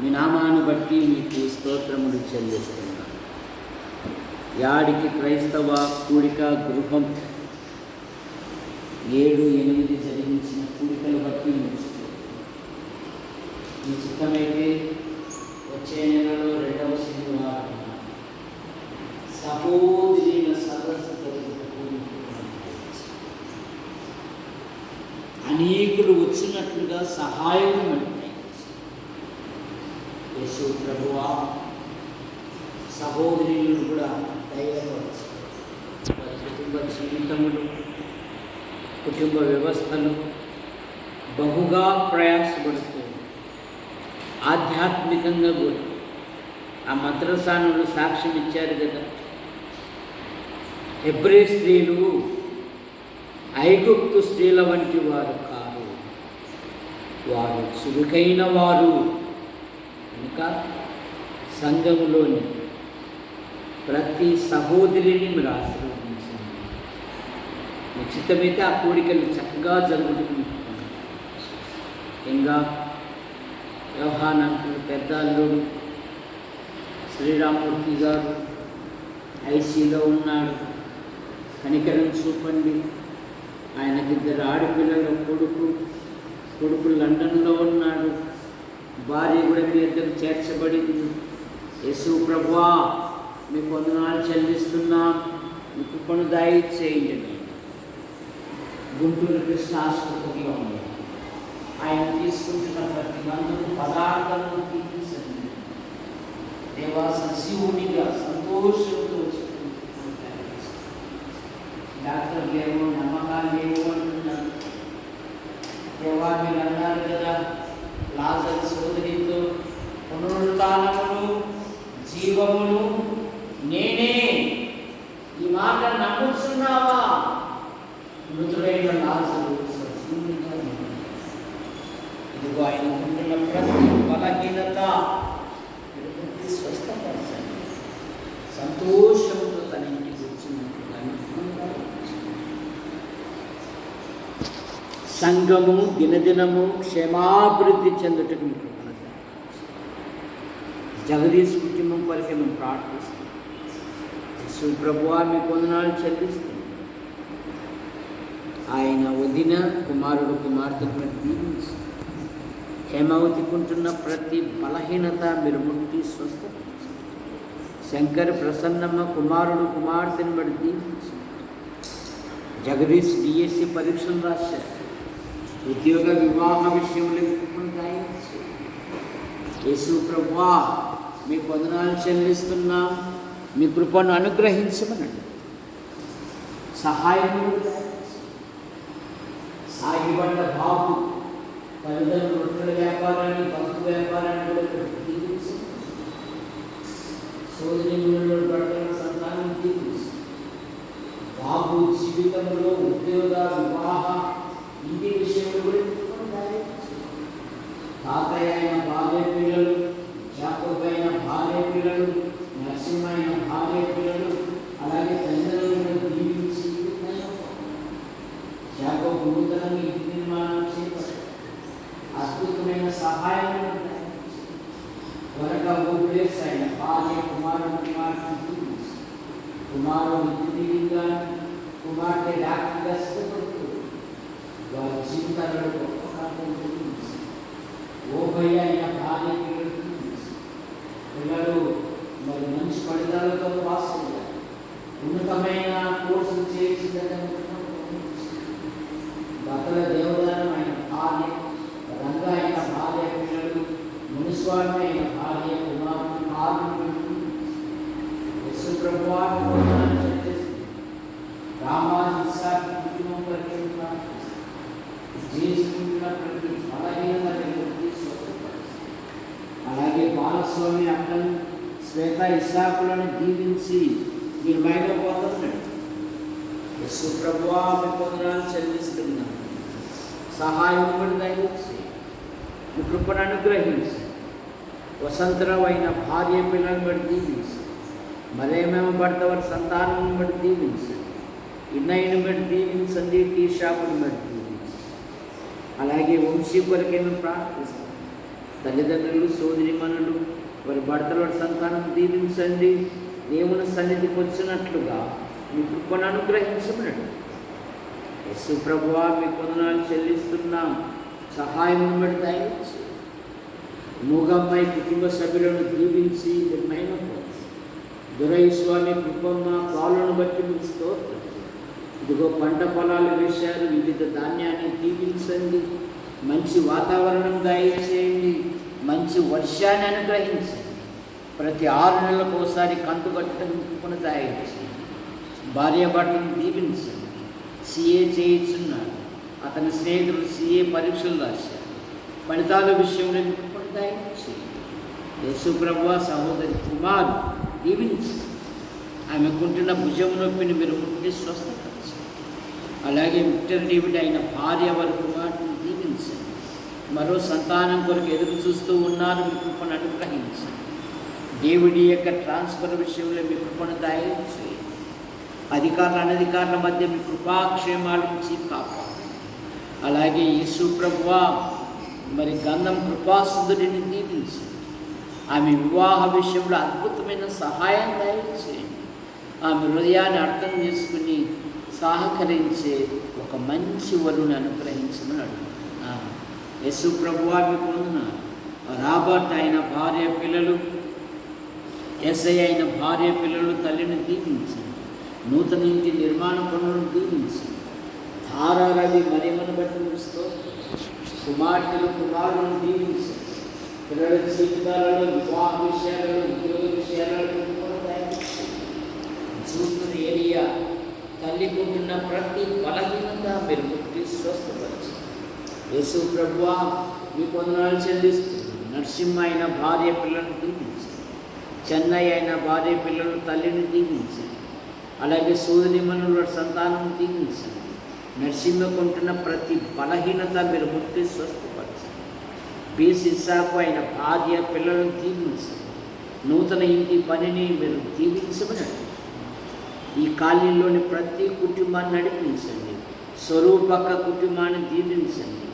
మీ నామాన్ని బట్టి మీకు స్తోత్రములు చెల్లిస్తున్నాను. యాడికి క్రైస్తవ కూడిక గృహం 7-8 జరిగించిన కూడికలు బట్టి మీ చిత్తమైతే వచ్చే నెలలో 2వ శనివారం సహోదరుల సదస్సు అనేకులు వచ్చినట్లుగా సహాయం పడతాయి. యేసు ప్రభువా సహోదరులను కూడా ధైర్యపరచు. కుటుంబ జీవితములు, కుటుంబ వ్యవస్థలు బహుగా ప్రయాసపడుతూ ఆధ్యాత్మికంగా కూడా ఆ మద్రసానులు సాక్ష్యం ఇచ్చారు కదా. హెబ్రీ స్త్రీలు ఐగుప్తు స్త్రీల వంటి వారు కాదు, వారు చురుకైన వారు. ఇంకా సంఘములోని ప్రతి సహోదరిని మీరు ఆశీర్వదించండి. నిశ్చితమైతే ఆ కోరికలు చక్కగా జరుగుతుంది. ఇంకా వ్యవహానంకులు పెద్ద అల్లుడు శ్రీరామూర్తి గారు ఐసీలో ఉన్నాడు. కనికరం చూపండి. ఆయనకి 2 ఆడపిల్లల కొడుకు లండన్లో ఉన్నాడు. భార్య కూడా మీ ఇద్దరు చేర్చబడింది. యేసు ప్రభువా మీకు వందనాలు చెల్లిస్తున్నాం. మీ కృపను దయచేయండి. గుంటూరు కృష్ణ ఆసుపత్రిలో ఉంది. ఆయన తీసుకుంటున్న ప్రతి మందుకు పదార్థాలను తీర్చండి. దేవా సజీవునిగా సంతోషంతో డాక్టర్ లేవు, నమ్మకాలు లేవు అంటున్నారు. దేవా మీరు అన్నారు కదా, లాజరు సోదరితో పునరుత్థానమును జీవమును నేనే. ఈ మాట నమ్ముతున్నావా? మృతుడైన లాజరు సజీవునిగా ఇదిగో ఆయన ఉంటున్న ప్రతి బలహీనత స్వస్థపరచండి. సంతోషంతో తన ఇంటికి వచ్చినట్లుగా సంఘము దినదినము క్షేమాభివృద్ధి చెందుటకు మీకు జగదీశ్ కుటుంబం కొరకే మేము ప్రార్థిస్తాం. యేసు ప్రభువా మీకు వందనాలు చెల్లిస్తాం. ఆయన వదిన కుమారుడు కుమార్తెను దీవించి హేమావతికుంటున్న ప్రతి బలహీనత మీరు ముట్టి స్వస్థపరచండి. శంకర్ ప్రసన్నమ్మ కుమారుడు కుమార్తెను బట్టి దీవించి జగదీష్ డిఎస్సి పరీక్షలు రాశారు. ఉద్యోగ వివాహ విషయంలో ఉంటాయి. యేసు ప్రభువా మీకు వందనాలు చెల్లిస్తున్నాం. మీ కృపను అనుగ్రహించమనండి. సహాయం సాగిపడ్డ బాబు తల్లిదండ్రులు రొట్టెల వ్యాపారాన్ని, బంకు వ్యాపారాన్ని కూడా దీవించి సోదరి పడుతున్న సంతానం దీవించి బాబు జీవితంలో ఉద్యోగ వివాహ ఇంటి విషయంలో కూడా తాతయ్య అయిన భార్య పిల్లలు, యాకోబు అయిన భార్య పిల్లలు, నరసింహ అయిన భార్య పిల్లలు, అలాగే తల్లిదండ్రులను దీవించి యాకోబు నూతనంగా ఇంటి నిర్మాణం చేపట్టారు. అద్భుతమైన సహాయం త్వరగా ఊపిరేసి అయిన భార్య కుమారుడు కుమారుడు ఇంజనీరింగ్గా, కుమార్తె డాక్టర్గా స్థిరపడుతూ వారి జీవితాలలో గొప్ప కార్యం గురించి ఓభయ్య అయిన భార్య పిల్లలు మరి మంచి ఫలితాలతో పాస్ అయ్యారు. ఉన్నతమైన కోర్సులు చేయించిందని బతల దేవదానం అయిన భార్య, రంగ అయిన భార్య పిల్లలు, మునిస్వామి అయిన భార్య కుమారుడు యేసు ప్రభువా రామాజీ సార్ కుటుంబం వరకు చేసుకుంటున్న ప్రతి బలహీనతను అలాగే బాలస్వామి అక్కను శ్వేత ఇస్సాకులను దీవించి మీరు మైలపోతున్నాడు. యేసు ప్రభువా మీకు వందనాలు చెల్లిస్తున్నాను. సహాయం కూడా దయచేసి మీ కృపను అనుగ్రహించి వసంతరావు అయిన భార్య పిల్లలను బట్టి దీవించి, మరేమేమో భర్తవారి సంతానం బట్టి దీవించి, ఇన్నయ్యను బట్టి దీవించండి, టీ షాపుని బట్టి అలాగే వంశీ కొరకే మేము ప్రార్థిస్తాం. తల్లిదండ్రులు సోదరి మన భర్తల సంతానం దీవించండి. దేవుని సన్నిధికి వచ్చినట్లుగా మీ కృపను అనుగ్రహించమనండి. యేసు ప్రభువా మీకు వందనాలు చెల్లిస్తున్నాం. సహాయం పెడతాయి. మూగమ్మాయి కుటుంబ సభ్యులను దీవించి మహిమపరచు. దురైస్వామి కృపమ్మ పాలను బట్టి మీకు స్తోత్రం. ఇదిగో పంట పొలాలు వేశారు, వివిధ ధాన్యాన్ని దీవించండి. మంచి వాతావరణం దయచేయండి. మంచి వర్షాన్ని అనుగ్రహించండి. ప్రతి 6 నెలలకు ఒకసారి కంతు కట్టడం కృపను దయచేయండి. భార్యాభర్తలను దీవించండి. CA చేయించున్నాడు. అతని స్నేహితులు CA పరీక్షలు రాశారు. ఫలితాల విషయంలో కృపను దయచేయండి. యేసు ప్రభువా సహోదరి కుమార్ దీవించండి. ఆమెకుంటున్న భుజం నొప్పిని మీరు ముట్టి స్వస్థపరచండి. అలాగే విక్టర్ డేవిడ్ అయిన భార్య వారి కుమార్తెను దీవించండి. మరో సంతానం కొరకు ఎదురు చూస్తూ ఉన్నారు, మీ కృపను అనుగ్రహించండి. డేవిడ్ యొక్క ట్రాన్స్ఫర్ విషయంలో మీ కృపను దయచేయండి. అధికారుల అనధికారుల మధ్య మీ కృపాక్షేమాల నుంచి కాపాడండి. అలాగే యేసు ప్రభువా మరి గంధం కృపాసుందరిని దీవించండి. ఆమె వివాహ విషయంలో అద్భుతమైన సహాయం దయచేయండి. ఆమె హృదయాన్ని అర్థం చేసుకుని సహకరించే ఒక మంచి వరుని అనుగ్రహించమని అడుగుతున్నాను. యేసు ప్రభువా మీకు వందనాలు. రాబర్ట్ అయిన భార్య పిల్లలు, ఎస్ఐ అయిన భార్య పిల్లలు తల్లిని దీవించండి. నూతన ఇంటి నిర్మాణ పనులను దీవించండి. ధారారవి మరియమ్మను బట్టి ముస్తూ కుమార్తెలు కుమారులను దీవించండి. పిల్లల జీవితాలలో, వివాహ విషయాలలో, ఉద్యోగ విషయాలలో చూస్తున్న ఏరియా తల్లికుంటున్న ప్రతి బలహీనత మీరు ముట్టి స్వస్థపరచండి. యేసు ప్రభువా మీకు వందనాలు చెల్లిస్తున్నాను. నరసింహ అయిన భార్య పిల్లలను దీవించండి. చెన్నై అయిన భార్య పిల్లలు తల్లిని దీవించండి. అలాగే సోదరిమణుల సంతానం దీవించండి. నరసింహకుంటున్న ప్రతి బలహీనత మీరు ముట్టి స్వస్థపరచండి. ఇస్సాకు అయిన భార్య పిల్లలను దీవించండి. నూతన ఇంటి పనిని మీరు దీవించమనండి. ఈ కాలనీలోని ప్రతి కుటుంబాన్ని నడిపించండి. స్వరూపక కుటుంబాన్ని దీవించండి.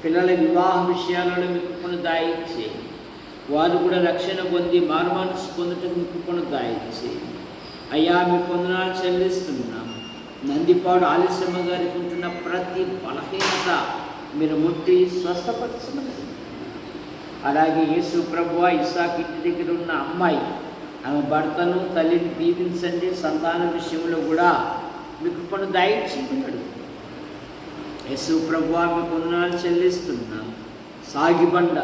పిల్లల వివాహ విషయాలలో మీ కృపను దయచేయండి. వారు కూడా రక్షణ పొంది మారుమనసు పొందటం మీ కృపను దయచేయండి. అయ్యా మీకు వందనాలు చెల్లిస్తున్నాం. నందిపాడు ఆలస్యమ్మ గారికి ఉంటున్న ప్రతి బలహీనత మీరు ముట్టి స్వస్థపరచమని. అలాగే యేసు ప్రభువా ఇస్సాకు ఇంటి దగ్గర ఉన్న అమ్మాయి, ఆమె భర్తను తల్లిని దీవించండి. సంతాన విషయంలో కూడా మీ కృపను దయచేయమని. యేసు ప్రభువా మీకు వందనాలు చెల్లిస్తున్నాం. సాగిబండ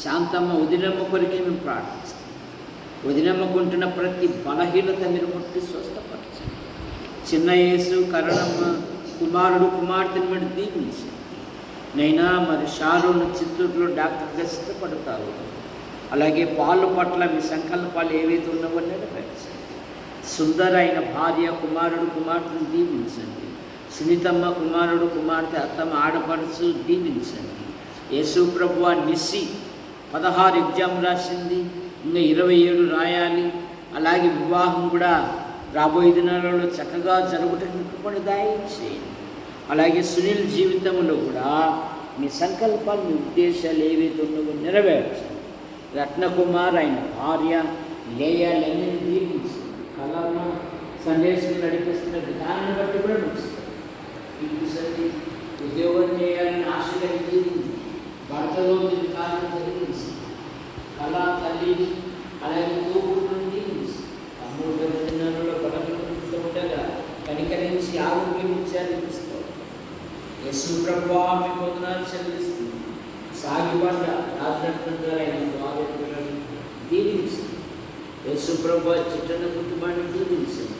శాంతమ్మ వదినమ్మ కొరికే మేము ప్రార్థిస్తాం. వదినమ్మకుంటున్న ప్రతి బలహీనత మీరు ముట్టి స్వస్థపరచండి. చిన్న యేసు కరణమ్మ కుమారుడు కుమార్తెను మీరు దీవించండి. నైనా మరి షారోను చిత్తూరులో డాక్టర్గా సిద్ధపడతారు. అలాగే పాలు పట్ల మీ సంకల్పాలు ఏవైతే ఉన్నావో నెరవేర్చండి. సుందర అయిన భార్య కుమారుడు కుమార్తెను దీవించండి. సునీతమ్మ కుమారుడు కుమార్తె అత్తమ్మ ఆడపడుచు దీవించండి. యేసు ప్రభువా నిస్సి 16 ఎగ్జామ్ రాసింది, ఇంకా 27 రాయాలి. అలాగే వివాహం కూడా రాబోయే దినాలలో చక్కగా జరుగుటకు కృపను దయచేయండి. అలాగే సునీల్ జీవితంలో కూడా మీ సంకల్పాలు మీ ఉద్దేశాలు ఏవైతే ఉన్నావో నెరవేర్చండి. రత్నకుమార్ అయిన భార్య లేయాలన్నీ దీవించండి. కళను సందేశం నడిపిస్తున్న విధానాన్ని బట్టి కూడా నడుస్తుంది. ఉద్యోగం చేయాలని ఆశ కలిగి భర్తలో కార్యం జరిగించి కళ తల్లిని అలాగే తోపులను దీవించి తమ్ముడు దినాలలో బలపడుతూ ఉండగా కనికరించి ఆరోగ్యం ఇచ్చారు. యేసు ప్రభువా మీకు వందనాలు చెల్లిస్తుంది. సాగిబండ రాజరత్నంగారైన వారి పిల్లలను దీవించండి. యేసు ప్రభువా చిట్టన కుటుంబాన్ని దీవించండి.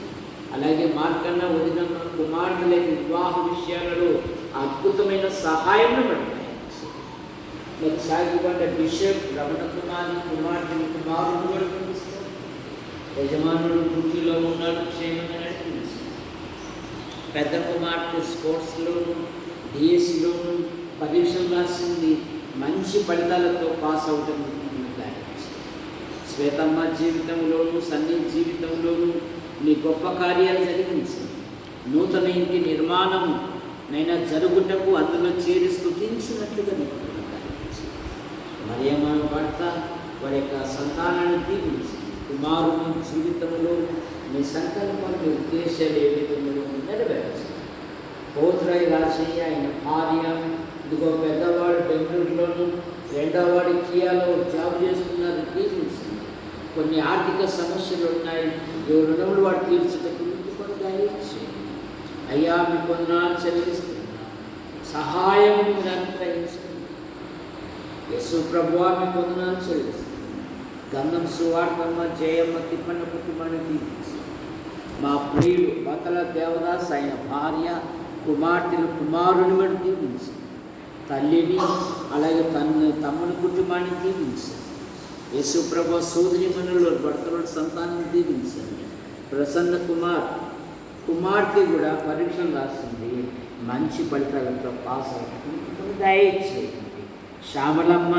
అలాగే మార్కన్న వదినమ్మ కుమారుల వివాహ విషయాలలో అద్భుతమైన సహాయం పడతాయి. మరి సాగిబండ బిషప్ రమణ కుమారి కుమార్తె కుమారుడు నడిపిస్తారు. యజమానుడు డ్యూటీలో ఉన్నాడు, క్షేమంగా నడిపించారు. పెద్ద కుమార్తె స్పోర్ట్స్లోను డిఎస్సిలోను పరీక్షలు రాసింది, మంచి ఫలితాలతో పాస్ అవటం. శ్వేతమ్మ జీవితంలోను సన్నీ జీవితంలోను మీ గొప్ప కార్యాలు జరిగించండి. నూతన ఇంటి నిర్మాణం నైనా జరుగుటకు అందులో చేరి స్తుతించినట్లుగా మరి మన భర్త వారి యొక్క సంతానాన్ని దీవించి కుమారుని జీవితంలో మీ సంకల్పాలు మీ ఉద్దేశాలు ఏ విధంగా నెరవేర్చాలి. పోతురాయి రాజయ్య ఆయన భార్య, ఇదిగో పెద్దవాడు బెంగళూరులోను, రెండోవాడు కియాలో జాబ్ చేస్తున్నారు, దీవించండి. కొన్ని ఆర్థిక సమస్యలు ఉన్నాయి, ఏ రుణములు వాడు తీర్చటకు కొన్ని దయచేయండి. అయ్యా మీ కొందనాలు చెల్లిస్తున్నా, సహాయం మీరు అనుగ్రహించండి. యేసు ప్రభువా మీ కొందనాలు చెల్లిస్తున్నా. గంధం సువార్తమ్మ జయమ్మ తిప్పన్న కుటుంబాన్ని దీవించి మా ప్రియుడు బతల దేవదాస్ ఆయన భార్య కుమార్తెలు కుమారుని వాడు దీవించి తల్లిని అలాగే తమ్ముని కుటుంబాన్ని దీవించండి. యేసుప్రభు సోదరి మనులు భర్తల సంతానం దీవించండి. ప్రసన్న కుమార్తె కూడా పరీక్షలు రాసింది, మంచి ఫలితాలతో పాస్ అవుతుంది, దయచేయండి. శ్యామలమ్మ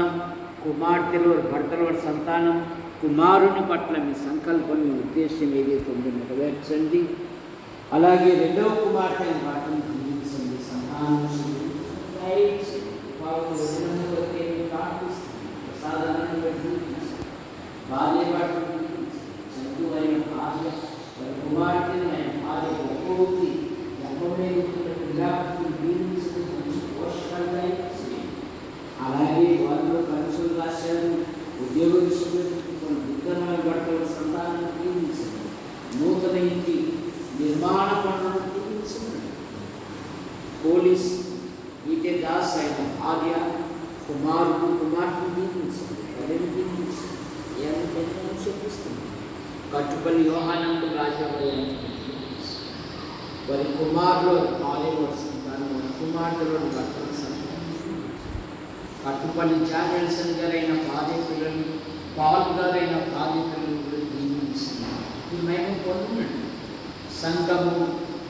కుమార్తెలు భర్తల సంతానం కుమారుని పట్ల మీ సంకల్పం మీ ఉద్దేశం ఏదైతే ఉందో నెరవేర్చండి. అలాగే రెండవ కుమార్తెని పట్ల జీవించండి, సంతానం భార్య పట్ల చదువైన భార్య కుమార్తెను ఆయన భార్య ఒక్కొక్కటి పోషకాలు. అలాగే వాళ్ళు పరీక్షలు రాశారు, ఉద్యోగ విషయంలో విత్తనాలు పడతారు, సంతానం దీవించండి. నూతన ఇంటి నిర్మాణ పనులను దీవించండి. పోలీస్ ఈటే దాస్ ఆయన భార్య కుమార్తెను దీవించండి, తల్లిని దీవించండి. ఏమైనా చూపిస్తుంది. కట్టుపల్లి యోహానంద రాజాబాయి వారి కుమారులు కాలేజ్ సంతానం, కుమార్తెలు భర్తల సంతానం. కట్టుపల్లి జాగల్సన్ గారైన బాధితులను, పాల్ గారైన బాధితులను కూడా దీవించింది. మేము పొందునండి. సంఘము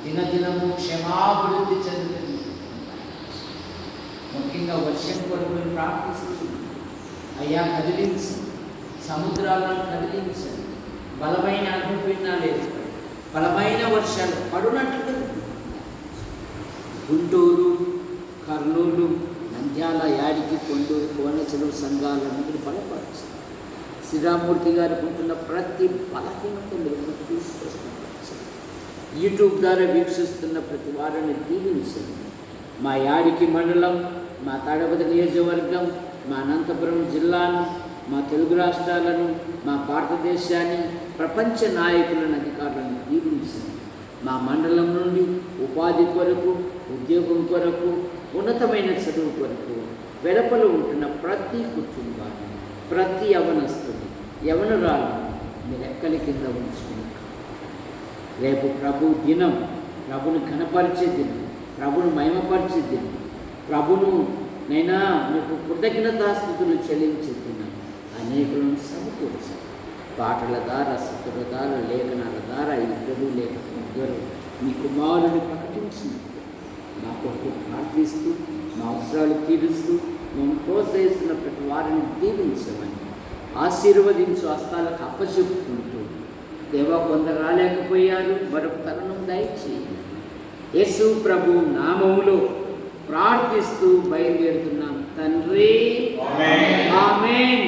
దినదినము క్షమాభివృద్ధి చెందుతుంది. ముఖ్యంగా వర్షం కొరకు మేము ప్రార్థిస్తున్నాం. అయ్యా కదిలించండి, సముద్రాలను కదిలించండి, బలమైన అగ్నిపిండాలు ఏర్పడి బలమైన వర్షాలు పడునట్లు. గుంటూరు, కర్నూలు, నంద్యాల, యాడికి, కొండూరు, కోనచెరువు సంఘాలన్నింటినీ బలపరచండి. శ్రీరామూర్తి గారు ఉంటున్న ప్రతి బలహీనత మీరు తీసుకొస్తున్నారు. యూట్యూబ్ ద్వారా వీక్షిస్తున్న ప్రతి వారిని దీవించండి. మా యాడికి మండలం, మా తాడపతి నియోజకవర్గం, మా అనంతపురం జిల్లాను, మా తెలుగు రాష్ట్రాలను, మా భారతదేశాన్ని, ప్రపంచ నాయకులను, అధికారులను దీవించండి. మా మండలం నుండి ఉపాధి కొరకు, ఉద్యోగం కొరకు, ఉన్నతమైన చదువు కొరకు వెలుపల ఉంటున్న ప్రతి కుటుంబాన్ని, ప్రతి యవనస్తుని, యవనురాలను మీరు ఎక్కలి కింద ఉంచుకుంటారు. రేపు ప్రభు దినం, ప్రభుని ఘనపరిచే దినం, ప్రభును మహిమపరిచే దినం, ప్రభును నైనా మీకు కృతజ్ఞతాస్థుతులు చెల్లించే దినం. అనేకులను సమకూర్చారు. పాటల ద్వారా, స్థుతుల ద్వారా, లేఖనాల ద్వారా ఇద్దరు లేక ముగ్గురు మీ కుమారుని ప్రకటించినట్టు మా కొరకు ప్రార్థిస్తూ, మా అవసరాలు తీరుస్తూ, మేము ప్రోత్సహిస్తున్న ప్రతి వారిని దీవించమని ఆశీర్వదించు హస్తాలకు అప్పచెప్పుకుంటూ, దేవా కొందరు రాలేకపోయారు, మరొక తరుణం దయచేయండి. యేసు ప్రభు నామములో ప్రార్థిస్తూ బయలుదేరుతున్నాం తండ్రి. ఆమేన్.